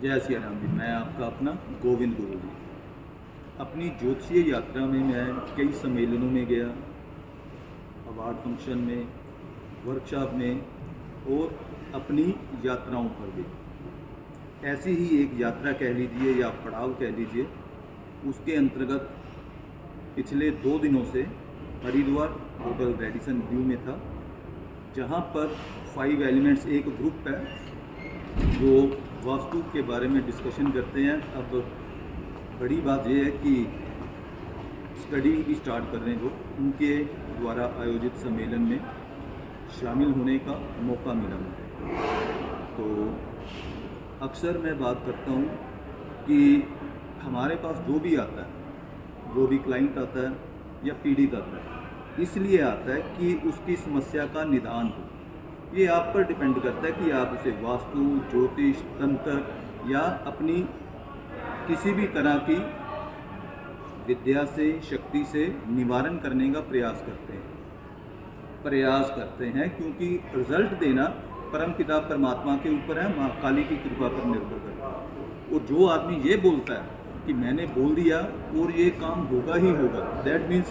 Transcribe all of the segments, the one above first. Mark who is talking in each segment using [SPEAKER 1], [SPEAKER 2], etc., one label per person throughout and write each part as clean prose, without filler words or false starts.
[SPEAKER 1] जय सिया राम जी। मैं आपका अपना गोविंद गुरु जी। अपनी ज्योतिषीय यात्रा में मैं कई सम्मेलनों में गया, अवार्ड फंक्शन में, वर्कशॉप में और अपनी यात्राओं पर भी। ऐसी ही एक यात्रा कह लीजिए या पड़ाव कह लीजिए, उसके अंतर्गत पिछले 2 दिनों से हरिद्वार होटल रेडिसन व्यू में था, जहाँ पर 5 एलिमेंट्स एक ग्रुप है जो वास्तु के बारे में डिस्कशन करते हैं। अब बड़ी बात यह है कि स्टडी भी स्टार्ट कर रहे हैं, जो उनके द्वारा आयोजित सम्मेलन में शामिल होने का मौका मिला मुझे। तो अक्सर मैं बात करता हूँ कि हमारे पास जो भी आता है, जो भी क्लाइंट आता है या पीड़ित आता है, इसलिए आता है कि उसकी समस्या का निदान हो। ये आप पर डिपेंड करता है कि आप उसे वास्तु, ज्योतिष, तंत्र या अपनी किसी भी तरह की विद्या से, शक्ति से निवारण करने का प्रयास करते हैं, क्योंकि रिजल्ट देना परमपिता परमात्मा के ऊपर है, माँ काली की कृपा पर निर्भर करता है। और जो आदमी ये बोलता है कि मैंने बोल दिया और ये काम होगा ही होगा, दैट मीन्स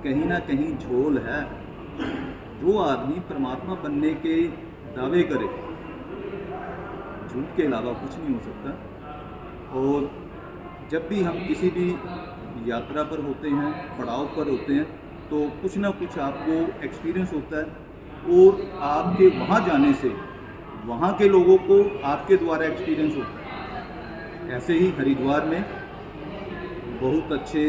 [SPEAKER 1] कहीं ना कहीं झोल है। जो आदमी परमात्मा बनने के दावे करे, झूठ के अलावा कुछ नहीं हो सकता। और जब भी हम किसी भी यात्रा पर होते हैं, पड़ाव पर होते हैं, तो कुछ ना कुछ आपको एक्सपीरियंस होता है और आपके वहाँ जाने से वहाँ के लोगों को आपके द्वारा एक्सपीरियंस होता है। ऐसे ही हरिद्वार में बहुत अच्छे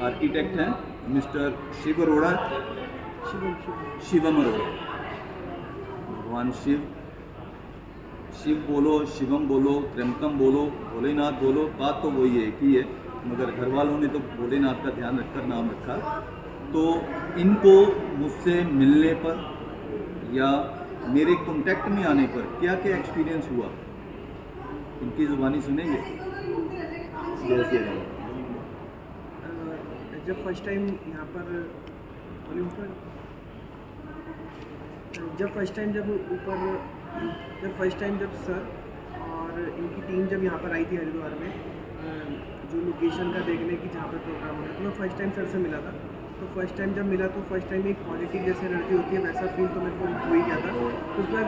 [SPEAKER 1] आर्किटेक्ट हैं, मिस्टर शिवम अरोड़ा। भगवान शिव बोलो, शिवम बोलो, त्र्यंबकम बोलो, भोलेनाथ बोलो, बात तो वही एक ही है, मगर घर वालों ने तो भोलेनाथ का ध्यान रखकर नाम रखा। तो इनको मुझसे मिलने पर या मेरे कांटेक्ट में आने पर क्या क्या एक्सपीरियंस हुआ, इनकी ज़ुबानी सुनेंगे। जैसे
[SPEAKER 2] जब फर्स्ट टाइम यहाँ पर जब सर और इनकी टीम जब यहाँ पर आई थी हरिद्वार में, जो लोकेशन का देखने की जहाँ पर प्रोग्राम हो रहा, तो मैं फर्स्ट टाइम सर से मिला था। तो फर्स्ट टाइम जब मिला तो फर्स्ट टाइम एक पॉजिटिव जैसे एनर्जी होती है, वैसा फील तो मेरे को हो ही गया था। उसके बाद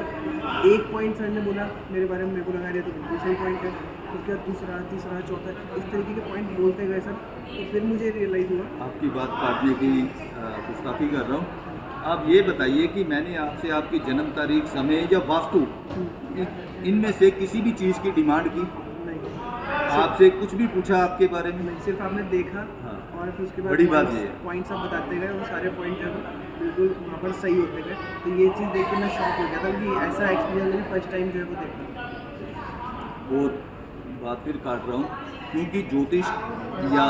[SPEAKER 2] एक पॉइंट सर ने बोला मेरे बारे में, मेरे को लगा रही तो बिल्कुल सही पॉइंट है। उसके बाद दूसरा, तीसरा, चौथा, इस तरीके के पॉइंट बोलते गए सर। तो फिर मुझे रियलाइज़ हुआ।
[SPEAKER 1] आपकी बात काटने की गुस्ताखी कर रहा हूँ। आप ये बताइए कि मैंने आपसे आपकी जन्म तारीख, समय या वास्तु, इनमें से किसी भी चीज़ की डिमांड की?
[SPEAKER 2] नहीं।
[SPEAKER 1] आपसे कुछ भी पूछा आपके बारे में?
[SPEAKER 2] नहीं, सिर्फ आपने देखा।
[SPEAKER 1] हाँ।
[SPEAKER 2] और फिर उसके बाद
[SPEAKER 1] बड़ी बात ये है।
[SPEAKER 2] पॉइंट्स आप बताते गए और सारे पॉइंट जो है बिल्कुल वहाँ पर सही होते गए। तो ये चीज़ देख के मैं शॉक हो गया था कि ऐसा एक्सपीरियंस मैंने फर्स्ट टाइम जो है वो देखा।
[SPEAKER 1] और बात फिर काट रहा हूँ, क्योंकि ज्योतिष या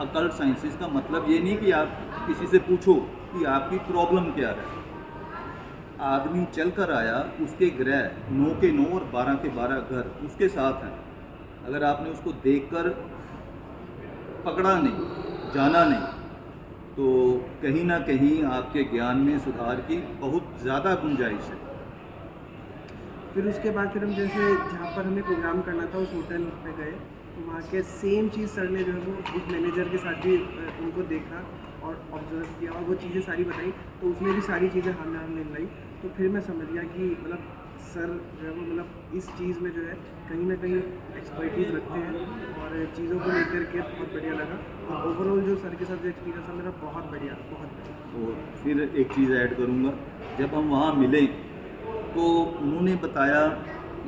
[SPEAKER 1] अकल्ट साइंसेस का मतलब ये नहीं कि आप किसी से पूछो कि आपकी प्रॉब्लम क्या है। आदमी चल कर आया, उसके ग्रह 9 के 9 और 12 के 12 घर उसके साथ हैं। अगर आपने उसको देखकर पकड़ा नहीं, जाना नहीं, तो कहीं ना कहीं आपके ज्ञान में सुधार की बहुत ज़्यादा गुंजाइश है।
[SPEAKER 2] फिर उसके बाद फिर हम जैसे जहाँ पर हमें प्रोग्राम करना था उस होटल पे गए, तो वहाँ के सेम चीज़ सर ने जो है वो उस मैनेजर के साथ भी उनको देखा और ऑब्जर्व किया और वो चीज़ें सारी बताई। तो उसमें भी सारी चीज़ें हमें मिल रही। तो फिर मैं समझ गया कि मतलब सर जो है वो मतलब इस चीज़ में जो है कहीं ना कहीं एक्सपर्टीज़ रखते हैं और चीज़ों को लेकर के बहुत बढ़िया लगा। और ओवरऑल जो सर के साथ जो एक्सपीरियंस है मेरा बहुत बढ़िया।
[SPEAKER 1] और फिर एक चीज़ ऐड करूँगा, जब हम वहाँ मिले तो उन्होंने बताया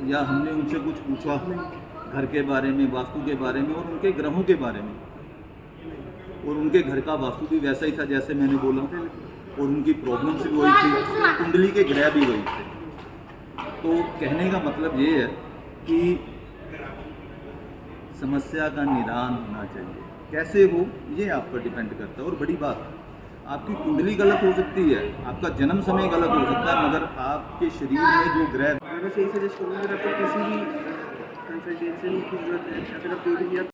[SPEAKER 1] या हमने उनसे कुछ पूछा घर के बारे में, वास्तु के बारे में और उनके ग्रहों के बारे में? और उनके घर का वास्तु भी वैसा ही था जैसे मैंने बोला, और उनकी प्रॉब्लम्स भी वही थी, कुंडली के ग्रह भी वही थे। तो कहने का मतलब ये है कि समस्या का निदान होना चाहिए। कैसे हो ये आप पर डिपेंड करता है। और बड़ी बात, आपकी कुंडली गलत हो सकती है, आपका जन्म समय गलत हो सकता है, मगर आपके शरीर में जो ग्रह,
[SPEAKER 2] मैं बस यही सजेस्ट करूँगा, अगर आपको किसी भी कंसल्टेशन की जरूरत है या फिर आप कोई भी